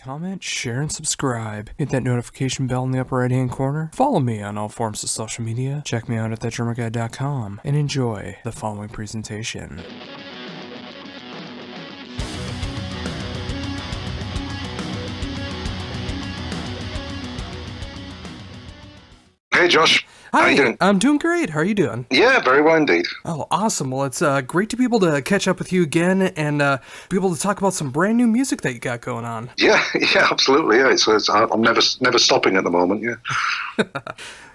comment, share, and subscribe. Hit that notification bell in the upper right-hand corner. Follow me on all forms of social media. Check me out at thatdrummerguy.com and enjoy the following presentation. Hey Josh, Hi, how you doing? I'm doing great. How are you doing? Yeah, very well indeed. Oh, awesome. Well, it's great to be able to catch up with you again and be able to talk about some brand new music that you got going on. Yeah, absolutely. Yeah, I'm never stopping at the moment. Yeah.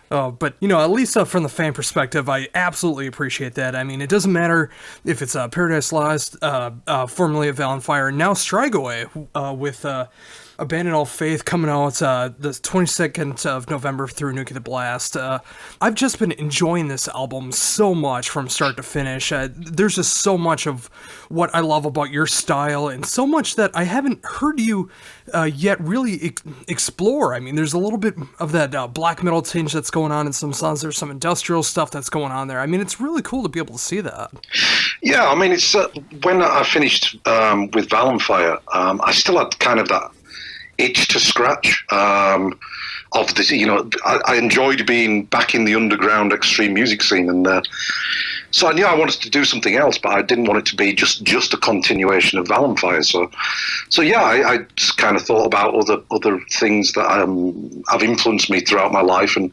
Oh, but, at least from the fan perspective, I absolutely appreciate that. I mean, it doesn't matter if it's Paradise Lost, formerly of Valenfire, now Strigoi, with Abandon All Faith coming out the 22nd of November through Nuclear Blast. I've just been enjoying this album so much from start to finish. There's just so much of what I love about your style, and so much that I haven't heard you yet really explore. I mean, there's a little bit of that black metal tinge that's going on in some songs. There's some industrial stuff that's going on there. I mean, it's really cool to be able to see that. Yeah, I mean, it's when I finished with Valenfire, I still had kind of that itch to scratch of this. I enjoyed being back in the underground extreme music scene, and so I knew I wanted to do something else, but I didn't want it to be just a continuation of Valenfire. So yeah, I just kind of thought about other things that have influenced me throughout my life, and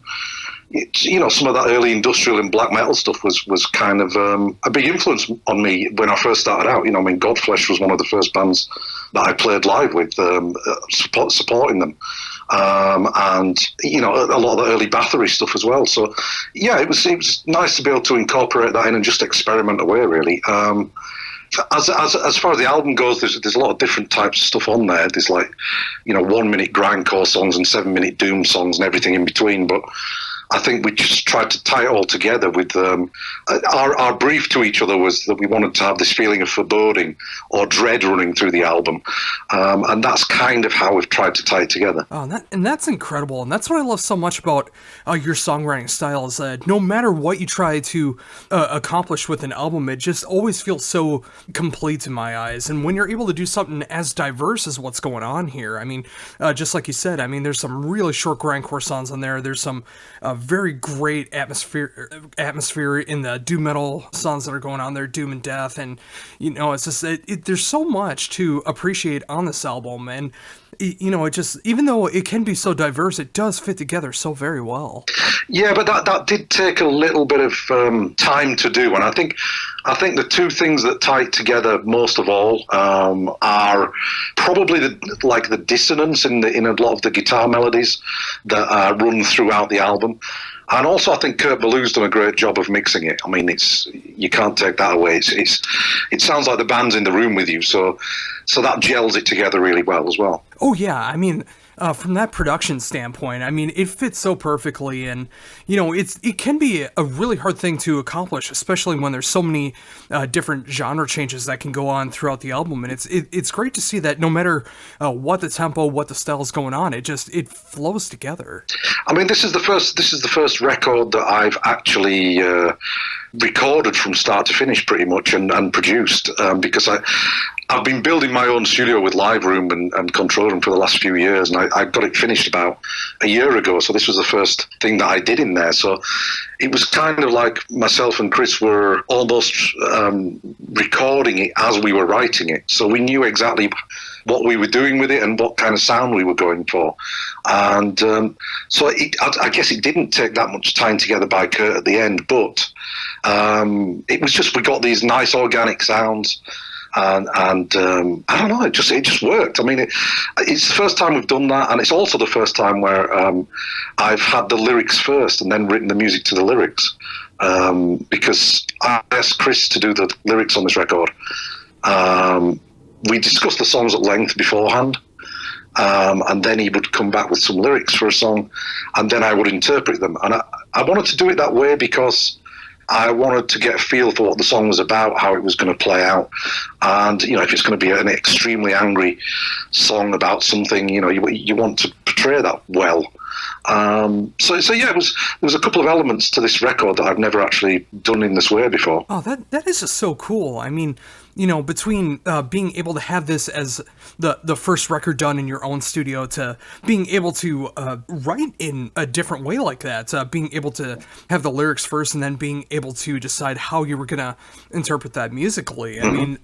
some of that early industrial and black metal stuff was kind of a big influence on me when I first started out. Godflesh was one of the first bands that I played live with, supporting them. And a lot of the early Bathory stuff as well. So yeah, it was nice to be able to incorporate that in and just experiment away, really. As far as the album goes, there's a lot of different types of stuff on there. There's 1 minute grindcore songs and 7 minute doom songs and everything in between, but I think we just tried to tie it all together with our brief to each other was that we wanted to have this feeling of foreboding or dread running through the album, and that's kind of how we've tried to tie it together. Oh, that's incredible, and that's what I love so much about your songwriting style, is that no matter what you try to accomplish with an album, it just always feels so complete in my eyes. And when you're able to do something as diverse as what's going on here, I mean, just like you said, I mean, there's some really short grindcore songs on there. There's some very great atmosphere in the doom metal songs that are going on there, doom and death, and it's just there's so much to appreciate on this album, and it just, even though it can be so diverse, it does fit together so very well. Yeah, but that did take a little bit of time to do, and I think the two things that tie it together most of all are probably the dissonance in a lot of the guitar melodies that run throughout the album. And also, I think Kurt Ballou's done a great job of mixing it. I mean, you can't take that away. It sounds like the band's in the room with you, so that gels it together really well as well. Oh yeah, I mean, from that production standpoint, I mean, it fits so perfectly, and it can be a really hard thing to accomplish, especially when there's so many different genre changes that can go on throughout the album. And it's great to see that no matter what the tempo, what the style is going on, it flows together. I mean, this is the first record that I've actually recorded from start to finish, pretty much, and produced, because I've been building my own studio with live room and control room for the last few years, and I got it finished about a year ago, so this was the first thing that I did in there. So it was kind of like myself and Chris were almost recording it as we were writing it, so we knew exactly what we were doing with it and what kind of sound we were going for. And so I guess it didn't take that much time together by Kurt at the end, but it was just, we got these nice organic sounds. And I don't know, it just worked. I mean, it's the first time we've done that, and it's also the first time where I've had the lyrics first and then written the music to the lyrics, because I asked Chris to do the lyrics on this record. We discussed the songs at length beforehand, and then he would come back with some lyrics for a song, and then I would interpret them. And I wanted to do it that way because I wanted to get a feel for what the song was about, how it was going to play out. And, if it's going to be an extremely angry song about something, you want to portray that well. So yeah, there was a couple of elements to this record that I've never actually done in this way before. Oh, that is just so cool. I mean, between being able to have this as the first record done in your own studio to being able to write in a different way like that, being able to have the lyrics first and then being able to decide how you were going to interpret that musically. I mean,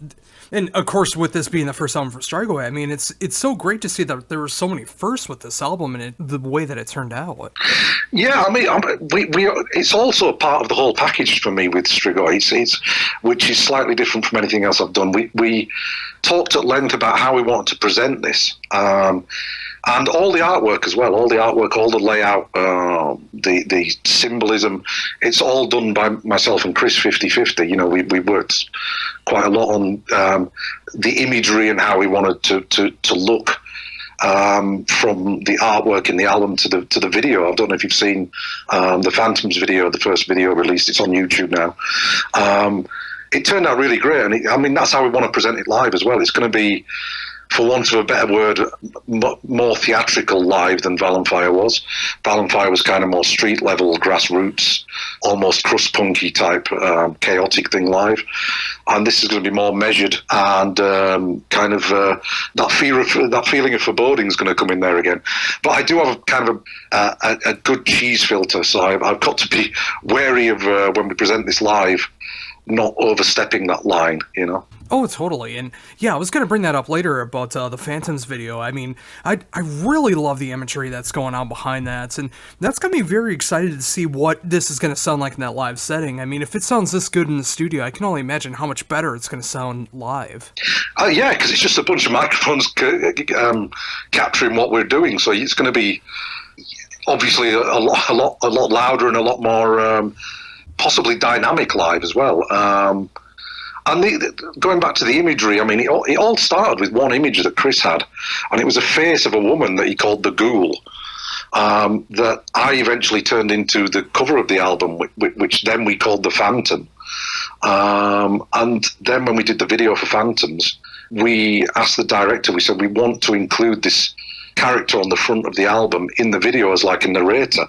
and of course, with this being the first album for Strigoi, I mean, it's so great to see that there were so many firsts with this album and the way that it turned out. Yeah, I mean, it's also part of the whole package for me with Strigoi, which is slightly different from anything else I've done. We talked at length about how we wanted to present this, and all the artwork as well, all the layout, the symbolism, it's all done by myself and Chris 50/50. We worked quite a lot on the imagery and how we wanted to look. From the artwork in the album to the video. I don't know if you've seen the Phantoms video, the first video released. It's on YouTube now. It turned out really great, and that's how we want to present it live as well. It's going to be, for want of a better word, more theatrical live than Valenfire was. Valenfire was kind of more street level, grassroots, almost crust punky type, chaotic thing live. And this is going to be more measured, and kind of that feeling of foreboding is going to come in there again. But I do have kind of a good cheese filter, so I've got to be wary of when we present this live, not overstepping that line, Oh, totally. And yeah, I was going to bring that up later about the Phantoms video. I mean, I really love the imagery that's going on behind that. And that's got me very excited to see what this is going to sound like in that live setting. I mean, if it sounds this good in the studio, I can only imagine how much better it's going to sound live. Yeah, because it's just a bunch of microphones capturing what we're doing. So it's going to be obviously a lot louder and a lot more possibly dynamic live as well. And going back to the imagery, I mean, it all started with one image that Chris had, and it was a face of a woman that he called the Ghoul, that I eventually turned into the cover of the album, which then we called the Phantom. And then when we did the video for Phantoms, we asked the director, we said, we want to include this character on the front of the album in the video as like a narrator.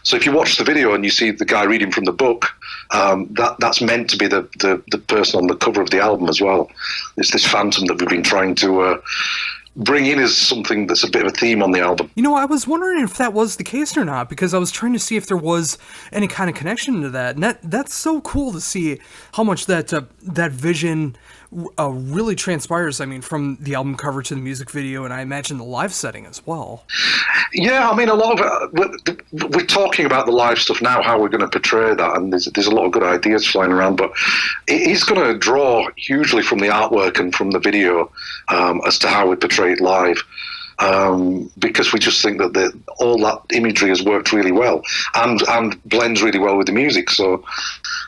So if you watch the video and you see the guy reading from the book, that's meant to be the person on the cover of the album as well. It's this phantom that we've been trying to bring in as something that's a bit of a theme on the album. I was wondering if that was the case or not, because I was trying to see if there was any kind of connection to that. And that's so cool to see how much that vision really transpires, I mean, from the album cover to the music video, and I imagine the live setting as well. Yeah, I mean, a lot of it, we're talking about the live stuff now, how we're going to portray that, and there's a lot of good ideas flying around, but it is going to draw hugely from the artwork and from the video as to how we portray it live. Because we just think that all that imagery has worked really well and blends really well with the music. So,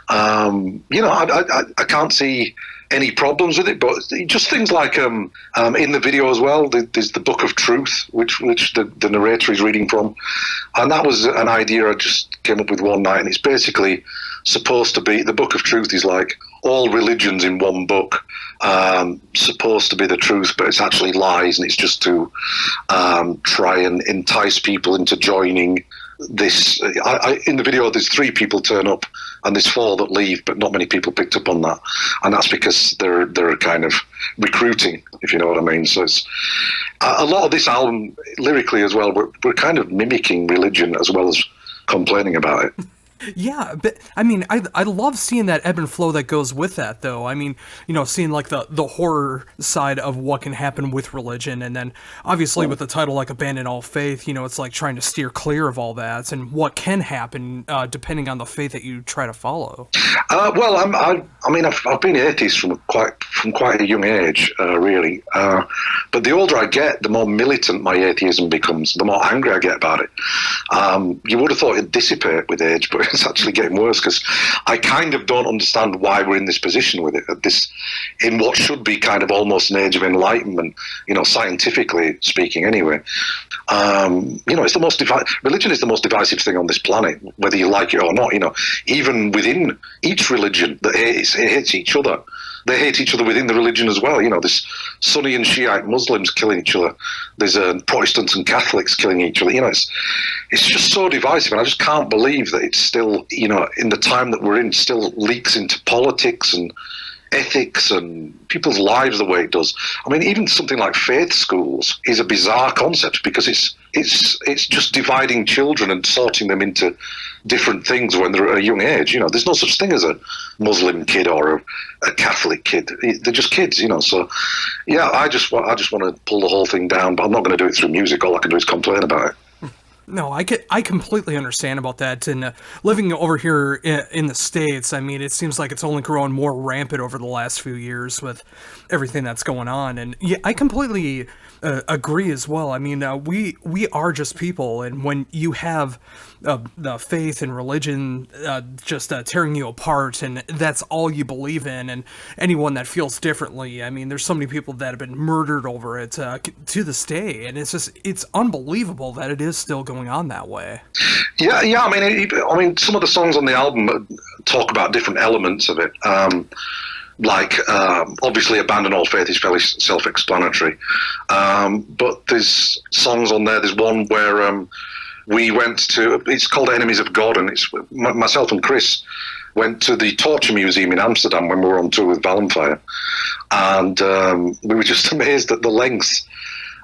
I can't see any problems with it, but just things like in the video as well, there's the Book of Truth, which the narrator is reading from, and that was an idea I just came up with one night, and it's basically supposed to be, the Book of Truth is like all religions in one book, supposed to be the truth, but it's actually lies, and it's just to try and entice people into joining this. In the video, there's 3 people turn up, and there's 4 that leave, but not many people picked up on that, and that's because they're kind of recruiting, if you know what I mean. So it's a lot of this album lyrically as well. We're kind of mimicking religion as well as complaining about it. Yeah, but I mean, I love seeing that ebb and flow that goes with that, though. I mean, seeing like the horror side of what can happen with religion, and then obviously with the title like Abandon All Faith, it's like trying to steer clear of all that and what can happen depending on the faith that you try to follow. Well, I've been atheist from quite a young age, really. But the older I get, the more militant my atheism becomes, the more angry I get about it. You would have thought it'd dissipate with age, but it's actually getting worse, because I kind of don't understand why we're in this position with it, in what should be kind of almost an age of enlightenment, scientifically speaking anyway. It's the most religion is the most divisive thing on this planet, whether you like it or not. Even within each religion that hates each other. they hate each other within the religion as well. You know, there's Sunni and Shiite Muslims killing each other. There's Protestants and Catholics killing each other. You know, it's just so divisive, and I just can't believe that it's still, you know, in the time that we're in, still leaks into politics and ethics and people's lives the way it does. I mean, even something like faith schools is a bizarre concept because it's just dividing children and sorting them into different things when they're at a young age. You know, there's no such thing as a Muslim kid or a Catholic kid. They're just kids, you know. So, yeah, I just want to pull the whole thing down, but I'm not going to do it through music. All I can do is complain about it. No, I completely understand about that. And living over here in the States, I mean, it seems like it's only grown more rampant over the last few years with everything that's going on. And yeah, I completely agree as well. I mean, we are just people, and when you have the faith and religion just tearing you apart, and that's all you believe in, and anyone that feels differently, I mean, there's so many people that have been murdered over it to this day, and it's unbelievable that it is still going on that way. Yeah. I mean, some of the songs on the album talk about different elements of it. Obviously, Abandon All Faith is fairly self-explanatory. But there's songs on there. There's one where we went to, it's called Enemies of God, and it's myself and Chris went to the Torture Museum in Amsterdam when we were on tour with Valenfire. And we were just amazed at the lengths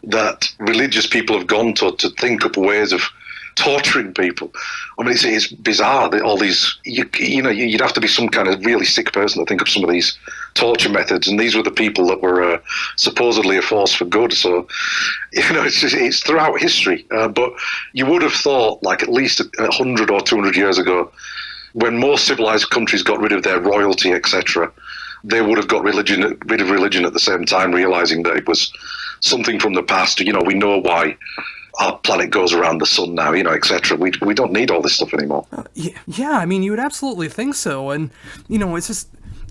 that religious people have gone to think up ways of torturing people. I mean, it's bizarre that all these, you know, you'd have to be some kind of really sick person to think of some of these torture methods, and these were the people that were supposedly a force for good. So, you know, it's throughout history. But you would have thought, like, at least 100 or 200 years ago, when most civilized countries got rid of their royalty, etc., they would have got rid of religion at the same time, realizing that it was something from the past. You know, we know why our planet goes around the sun now, you know, etc. We don't need all this stuff anymore. Yeah, I mean, you would absolutely think so. And, you know, it's just,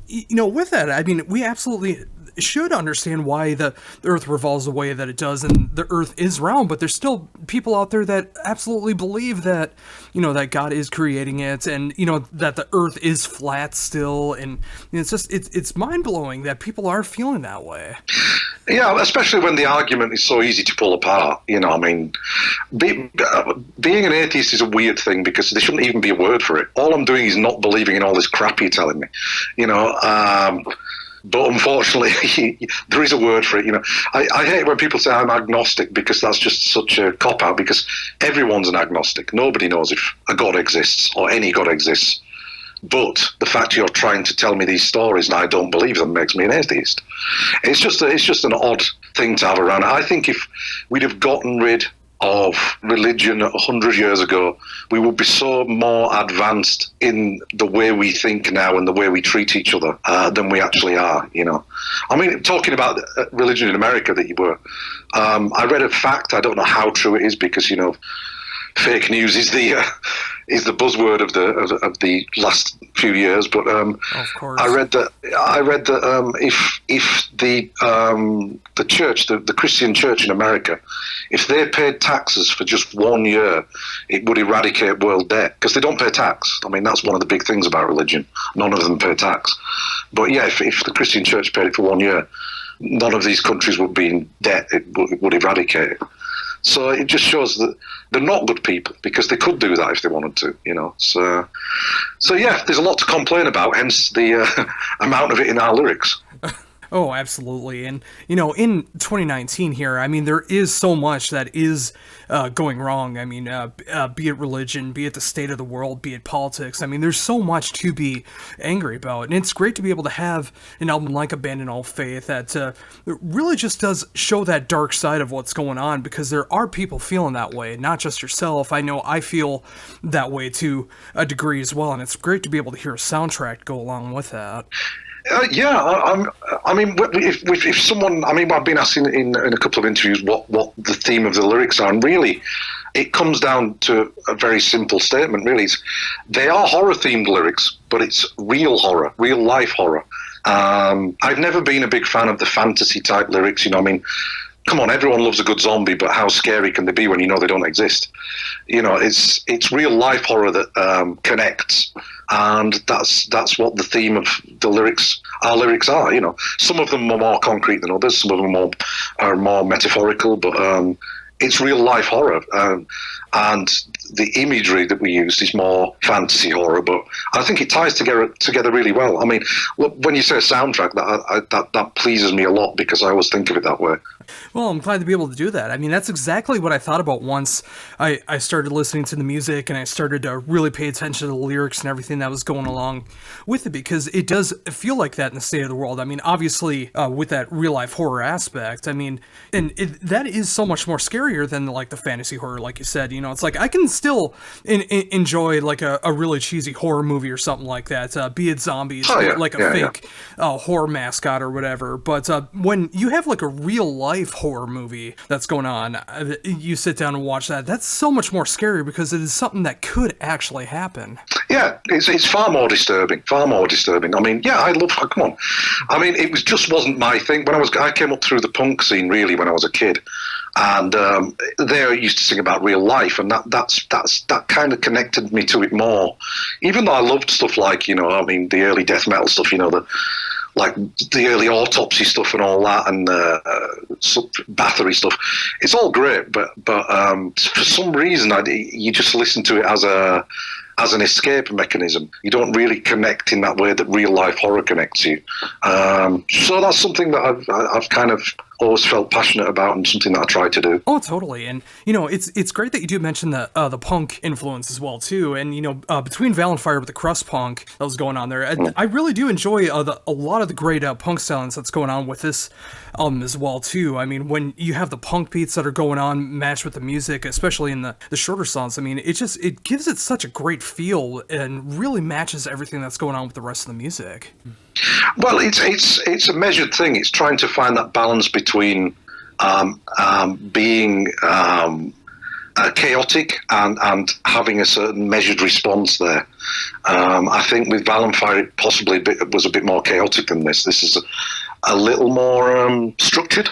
you know, with that, I mean, we absolutely should understand why the Earth revolves the way that it does, and the Earth is round, but there's still people out there that absolutely believe that, you know, that God is creating it, and, you know, that the Earth is flat still, and it's just, it's mind-blowing that people are feeling that way. Yeah, especially when the argument is so easy to pull apart. You know, I mean, being an atheist is a weird thing because there shouldn't even be a word for it. All I'm doing is not believing in all this crap you're telling me, you know. But unfortunately, there is a word for it. You know, I hate when people say I'm agnostic because that's just such a cop-out, because everyone's an agnostic. Nobody knows if a God exists or any God exists. But the fact you're trying to tell me these stories and I don't believe them makes me an atheist. It's just an odd thing to have around. I think if we'd have gotten rid of religion 100 years ago, we would be so more advanced in the way we think now and the way we treat each other than we actually are, you know. I mean, talking about religion in America that you were, I read a fact, I don't know how true it is because, you know, fake news is the buzzword of the last few years, but of course. I read that if the church, the Christian church in America, if they paid taxes for just 1 year, it would eradicate world debt, because they don't pay tax. I mean, that's one of the big things about religion. None of them pay tax. But yeah, if the Christian church paid it for 1 year, none of these countries would be in debt. It would eradicate it. So it just shows that they're not good people, because they could do that if they wanted to, you know. So yeah, there's a lot to complain about, hence the amount of it in our lyrics. Oh, absolutely. And, you know, in 2019 here, I mean, there is so much that is going wrong. I mean, be it religion, be it the state of the world, be it politics. I mean, there's so much to be angry about. And it's great to be able to have an album like Abandon All Faith that really just does show that dark side of what's going on, because there are people feeling that way, not just yourself. I know I feel that way to a degree as well. And it's great to be able to hear a soundtrack go along with that. I mean, if someone, I mean, I've been asking in a couple of interviews what the theme of the lyrics are, and really, it comes down to a very simple statement. Really, they are horror-themed lyrics, but it's real horror, real-life horror. I've never been a big fan of the fantasy-type lyrics. You know, I mean, come on, everyone loves a good zombie, but how scary can they be when you know they don't exist? You know, it's real life horror that connects, and that's what the theme of our lyrics are. You know, some of them are more concrete than others, some of them are more metaphorical, but it's real life horror, and the imagery that we use is more fantasy horror. But I think it ties together really well. I mean, look, when you say a soundtrack, that pleases me a lot because I always think of it that way. Well, I'm glad to be able to do that. I mean, that's exactly what I thought about once I started listening to the music and I started to really pay attention to the lyrics and everything that was going along with it, because it does feel like that in the state of the world. I mean, obviously, with that real life horror aspect, I mean, and that is so much more scarier than like the fantasy horror, like you said. You know, it's like I can still enjoy like a really cheesy horror movie or something like that, be it zombies, like a fake horror mascot or whatever. But when you have like a real life horror movie that's going on, you sit down and watch that, that's so much more scary because it is something that could actually happen. Yeah, it's far more disturbing. I mean, yeah, I love, come on. I mean, just wasn't my thing. I came up through the punk scene really when I was a kid, and there I used to sing about real life, and that kind of connected me to it more. Even though I loved stuff like, you know, I mean, the early death metal stuff, you know, like the early Autopsy stuff and all that, and Bathory stuff. It's all great, but for some reason, you just listen to it as an escape mechanism. You don't really connect in that way that real life horror connects you. So that's something that I've kind of always felt passionate about, and something that I try to do. Oh, totally. And you know, it's great that you do mention the punk influence as well too. And you know, between Valenfire with the crust punk that was going on there, I really do enjoy a lot of the great punk stylings that's going on with this album as well too. I mean, when you have the punk beats that are going on matched with the music, especially in the shorter songs, I mean, it gives it such a great feel and really matches everything that's going on with the rest of the music. Well, it's a measured thing. It's trying to find that balance between being chaotic and having a certain measured response there. I think with Valenfire, it possibly was a bit more chaotic than this. This is a little more structured.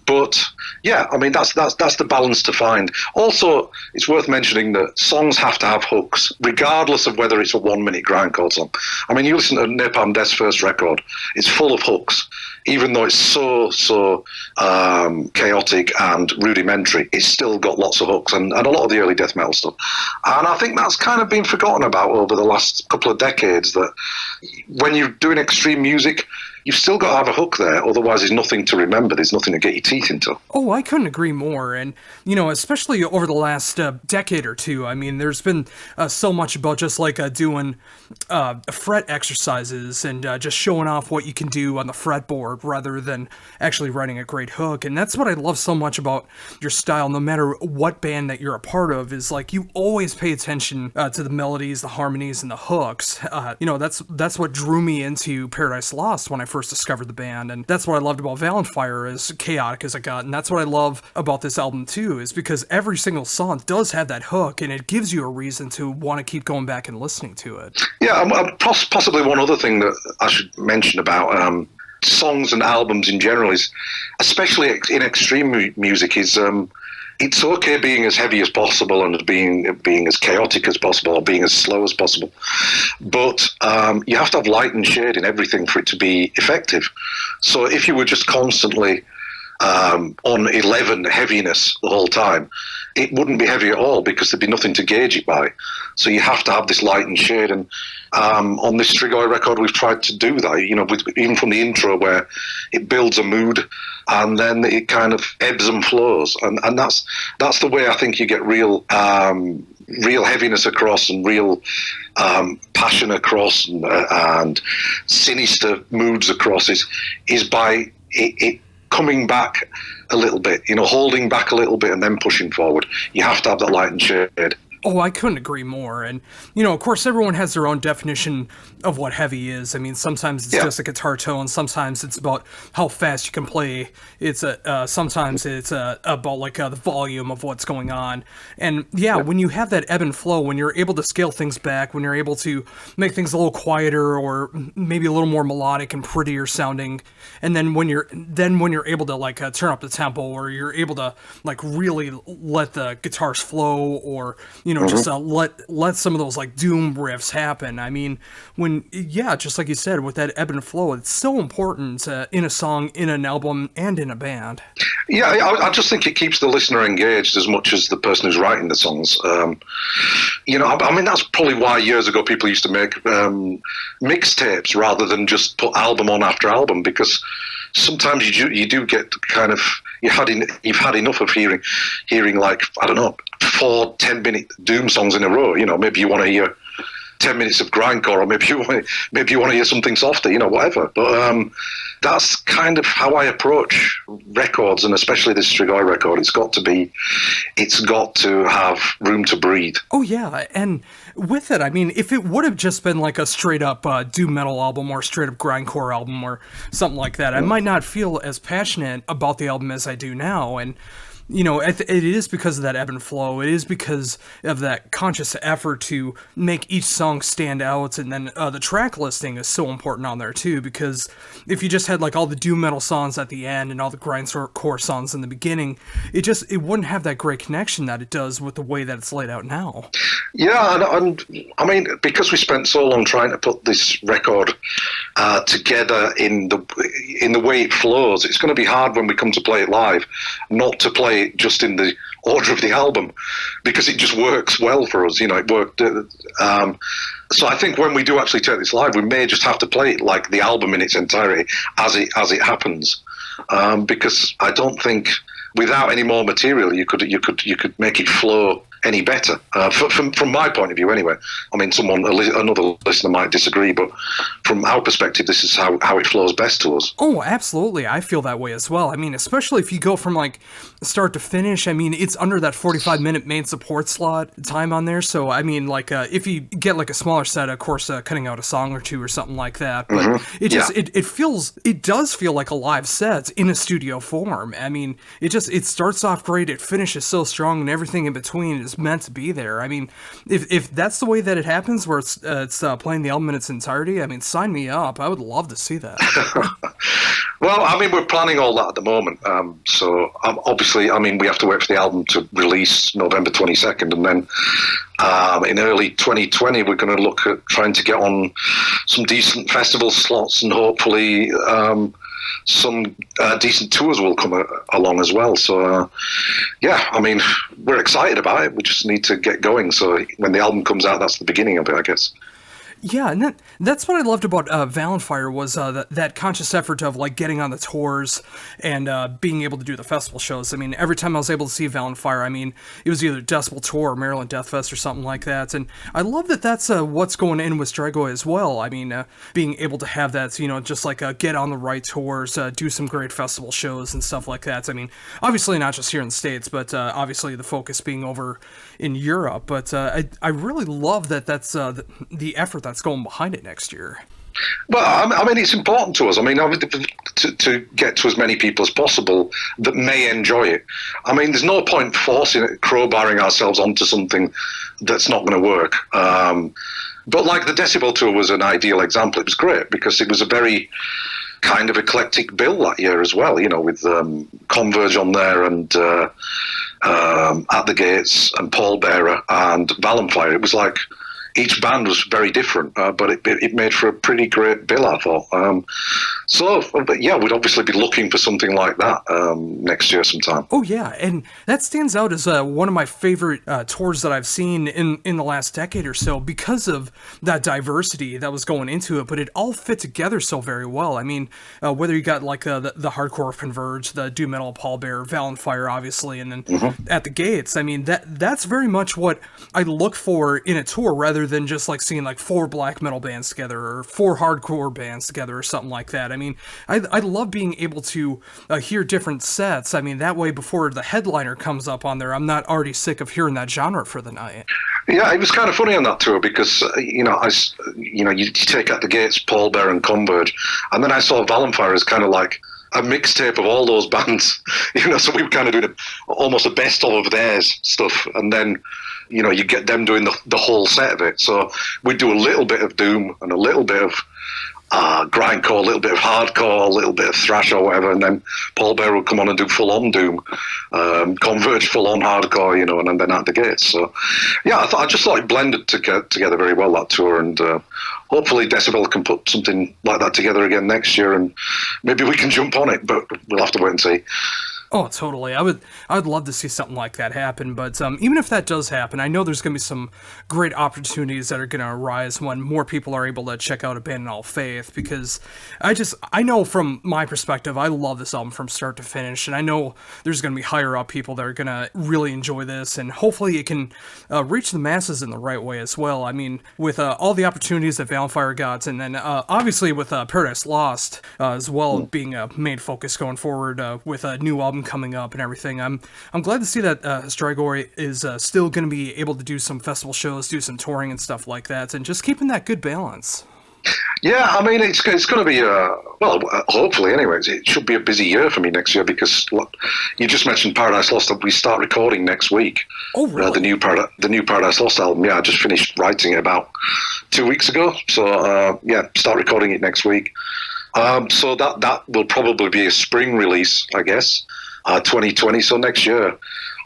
But yeah, I mean, that's the balance to find. Also, it's worth mentioning that songs have to have hooks, regardless of whether it's a 1 minute grindcore song. I mean, you listen to Napalm Death's first record; it's full of hooks, even though it's so chaotic and rudimentary. It's still got lots of hooks, and a lot of the early death metal stuff. And I think that's kind of been forgotten about over the last couple of decades. That when you're doing extreme music, you've still got to have a hook there, otherwise there's nothing to remember, there's nothing to get your teeth into. Oh, I couldn't agree more. And, you know, especially over the last decade or two, I mean, there's been so much about just like doing fret exercises and just showing off what you can do on the fretboard rather than actually writing a great hook. And that's what I love so much about your style, no matter what band that you're a part of, is like you always pay attention to the melodies, the harmonies, and the hooks. You know, that's what drew me into Paradise Lost when I first discovered the band, and that's what I loved about Valenfire, as chaotic as it got. And that's what I love about this album too, is because every single song does have that hook, and it gives you a reason to want to keep going back and listening to it. Yeah, possibly one other thing that I should mention about songs and albums in general is, especially in extreme music, is it's okay being as heavy as possible and being as chaotic as possible or being as slow as possible, but you have to have light and shade in everything for it to be effective. So if you were just constantly on 11 heaviness the whole time, it wouldn't be heavy at all because there'd be nothing to gauge it by. So you have to have this light and shade, and on this Strigoi record we've tried to do that, you know, even from the intro where it builds a mood and then it kind of ebbs and flows, and that's the way I think you get real heaviness across and real passion across and sinister moods across is by it coming back a little bit, you know, holding back a little bit and then pushing forward. You have to have that light and shade. Oh, I couldn't agree more. And, of course, everyone has their own definition of what heavy is. I mean, sometimes it's just a guitar tone. Sometimes it's about how fast you can play. Sometimes it's about like the volume of what's going on. And when you have that ebb and flow, when you're able to scale things back, when you're able to make things a little quieter or maybe a little more melodic and prettier sounding, and then when you're able to like turn up the tempo, or you're able to like really let the guitars flow, or just let some of those like doom riffs happen. I mean, just like you said, with that ebb and flow, it's so important in a song, in an album, and in a band. Yeah, I just think it keeps the listener engaged as much as the person who's writing the songs. I mean, that's probably why years ago people used to make mixtapes rather than just put album on after album, because sometimes you do get kind of, you've had enough of hearing like, I don't know, 4 10-minute doom songs in a row. Maybe you want to hear 10 minutes of grindcore, or maybe you want to hear something softer, whatever. But that's kind of how I approach records, and especially this Strigoi record. It's got to have room to breathe. Oh yeah, and with it, I mean, if it would have just been like a straight up doom metal album or straight up grindcore album or something like that, I might not feel as passionate about the album as I do now. And it is because of that ebb and flow. It is because of that conscious effort to make each song stand out. And then the track listing is so important on there too, because if you just had like all the doom metal songs at the end and all the grindcore songs in the beginning, it wouldn't have that great connection that it does with the way that it's laid out now. Yeah, and I mean, because we spent so long trying to put this record together in the way it flows, it's going to be hard when we come to play it live not to play it just in the order of the album, because it just works well for us. It worked. So I think when we do actually take this live, we may just have to play it like the album in its entirety as it happens, because I don't think without any more material you could make it flow any better, from my point of view anyway. I mean, another listener might disagree, but from our perspective, this is how it flows best to us. Oh, absolutely. I feel that way as well. I mean, especially if you go from like start to finish, I mean, it's under that 45-minute main support slot time on there. So, I mean, like if you get like a smaller set, of course, cutting out a song or two or something like that, but it does feel like a live set in a studio form. I mean, it starts off great, it finishes so strong, and everything in between is meant to be there. I mean, if that's the way that it happens, where it's playing the album in its entirety, I mean, sign me up. I would love to see that. Well, I mean, we're planning all that at the moment. So obviously, I mean, we have to wait for the album to release November 22nd, and then in early 2020, we're going to look at trying to get on some decent festival slots, and hopefully some decent tours will come along as well. So, I mean, we're excited about it. We just need to get going. So when the album comes out, that's the beginning of it, I guess. Yeah, and that's what I loved about Valenfire was that conscious effort of like getting on the tours and being able to do the festival shows. I mean, every time I was able to see Valenfire, I mean, it was either Decibel Tour or Maryland Death Fest or something like that. And I love that that's what's going in with Strigoi as well. I mean, being able to have that, just like get on the right tours, do some great festival shows and stuff like that. I mean, obviously not just here in the States, but obviously the focus being over in Europe. But I really love that that's the effort that's going behind it next year. Well, I mean, it's important to us. I mean, to get to as many people as possible that may enjoy it. I mean, there's no point forcing it, crowbarring ourselves onto something that's not going to work. But like the Decibel Tour was an ideal example. It was great because it was a very kind of eclectic bill that year as well, with Converge on there and At the Gates and Pallbearer and Valenfire. It was like each band was very different, but it made for a pretty great bill, I thought. But we'd obviously be looking for something like that next year sometime. Oh, yeah, and that stands out as one of my favorite tours that I've seen in the last decade or so because of that diversity that was going into it, but it all fit together so very well. I mean, whether you got like the hardcore Converge, the doom metal Pallbearer, Valenfire, obviously, and then At the Gates, I mean, that's very much what I look for in a tour, rather than just like seeing like 4 black metal bands together or 4 hardcore bands together or something like that. I mean, I love being able to hear different sets. I mean, that way before the headliner comes up on there, I'm not already sick of hearing that genre for the night. Yeah, it was kind of funny on that tour because you take out the gates, Paul Bear and Converge, and then I saw Valenfire as kind of like a mixtape of all those bands. So we were kind of doing almost a best of theirs stuff, and then you get them doing the whole set of it. So we'd do a little bit of doom and a little bit of grindcore, a little bit of hardcore, a little bit of thrash or whatever, and then Paul Bear would come on and do full-on doom, Converge full-on hardcore, and then out the gates. So, yeah, I just thought it blended together very well, that tour, and hopefully Decibel can put something like that together again next year, and maybe we can jump on it, but we'll have to wait and see. Oh, totally. I'd love to see something like that happen, but even if that does happen, I know there's going to be some great opportunities that are going to arise when more people are able to check out Abandon All Faith, because I know from my perspective, I love this album from start to finish, and I know there's going to be higher up people that are going to really enjoy this, and hopefully it can reach the masses in the right way as well. I mean, with all the opportunities that Valenfire got, and then obviously with Paradise Lost as well being a main focus going forward with a new album coming up and everything. I'm glad to see that Strigoi is still going to be able to do some festival shows, do some touring and stuff like that, and just keeping that good balance. Yeah, I mean, it's going to be hopefully, anyways, it should be a busy year for me next year because you just mentioned Paradise Lost. We start recording next week. Oh, really? The new Paradise Lost album. Yeah, I just finished writing it about 2 weeks ago. So start recording it next week. So that will probably be a spring release, I guess. 2020, so next year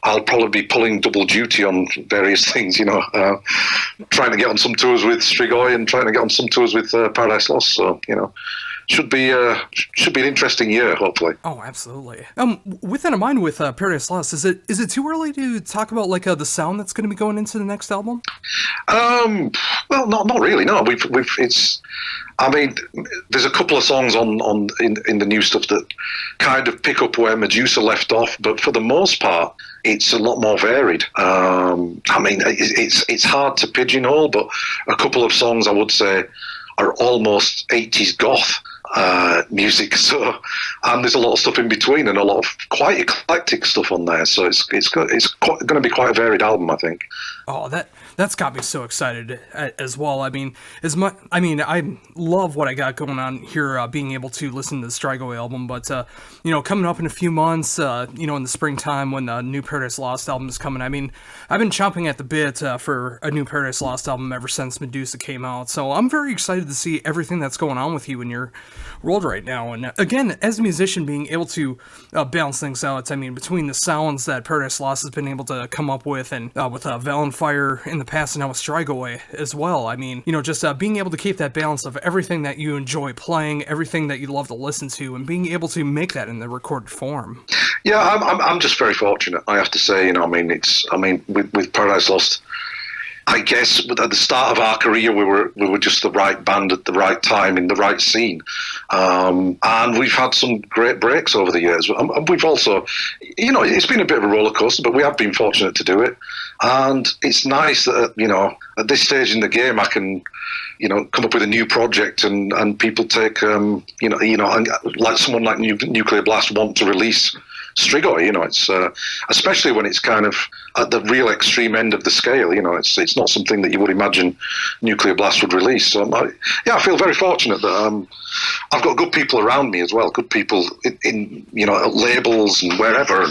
I'll probably be pulling double duty on various things, trying to get on some tours with Strigoi and trying to get on some tours with Paradise Lost, so, should be an interesting year, hopefully. Oh, absolutely. With that in mind, with Paradise Lost, is it too early to talk about the sound that's going to be going into the next album? Well, not really. No, I mean, there's a couple of songs in the new stuff that kind of pick up where Medusa left off, but for the most part, it's a lot more varied. I mean, it's hard to pigeonhole, but a couple of songs I would say are almost 80s goth music. So, and there's a lot of stuff in between, and a lot of quite eclectic stuff on there. So it's going to be quite a varied album, I think. Oh, that's got me so excited as well. I mean, I love what I got going on here, being able to listen to the Strigoi album, but coming up in a few months, in the springtime when the new Paradise Lost album is coming. I mean, I've been chomping at the bit for a new Paradise Lost album ever since Medusa came out, so I'm very excited to see everything that's going on with you in your world right now. And again, as a musician, being able to balance things out, I mean, between the sounds that Paradise Lost has been able to come up with, and with Valenfire in the past, and now with Strigoi as well. I mean, just being able to keep that balance of everything that you enjoy playing, everything that you love to listen to, and being able to make that in the recorded form. Yeah, I'm just very fortunate, I have to say. With Paradise Lost, I guess at the start of our career, we were just the right band at the right time in the right scene, and we've had some great breaks over the years. And we've also, it's been a bit of a roller coaster, but we have been fortunate to do it. And it's nice that at this stage in the game, I can come up with a new project, and people take and like someone like Nuclear Blast want to release Strigoi. It's especially when it's kind of at the real extreme end of the scale. It's not something that you would imagine Nuclear Blast would release. So I feel very fortunate that I've got good people around me as well, good people in labels and wherever,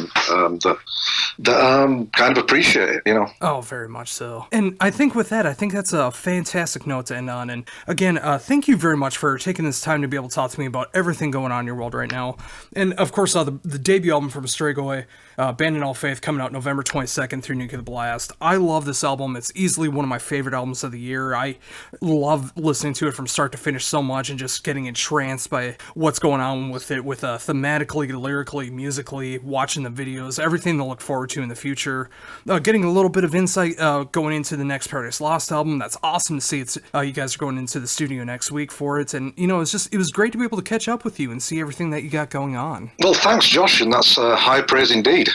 that kind of appreciate it. Oh, very much so. And I think with that, that's a fantastic note to end on. And again, thank you very much for taking this time to be able to talk to me about everything going on in your world right now. And of course, the debut album from Strigoi, Abandon All Faith, coming out November 22nd through Nuclear Blast. I love this album. It's easily one of my favorite albums of the year. I love listening to it from start to finish so much, and just getting entranced by what's going on with it, with thematically, lyrically, musically, watching the videos, everything to look forward to in the future. Getting a little bit of insight going into the next Paradise Lost album. That's awesome to see. It's you guys are going into the studio next week for it, and it was great to be able to catch up with you and see everything that you got going on. Well, thanks, Josh, and that's high praise indeed.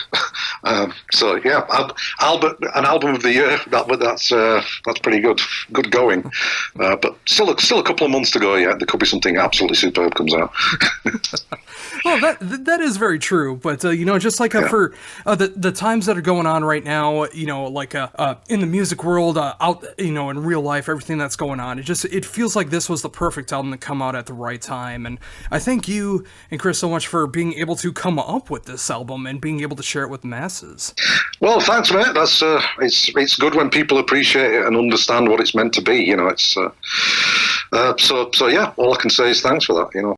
So yeah, an album of the year. That's pretty good. Good going. But still a couple of months to go yet. There could be something absolutely superb comes out. Well, that is very true, but just like for the times that are going on right now, like in the music world, out in real life, everything that's going on, it feels like this was the perfect album to come out at the right time. And I thank you and Chris so much for being able to come up with this album and being able to share it with the masses. Well, thanks, mate. That's it's good when people appreciate it and understand what it's meant to be. It's so yeah. All I can say is thanks for that.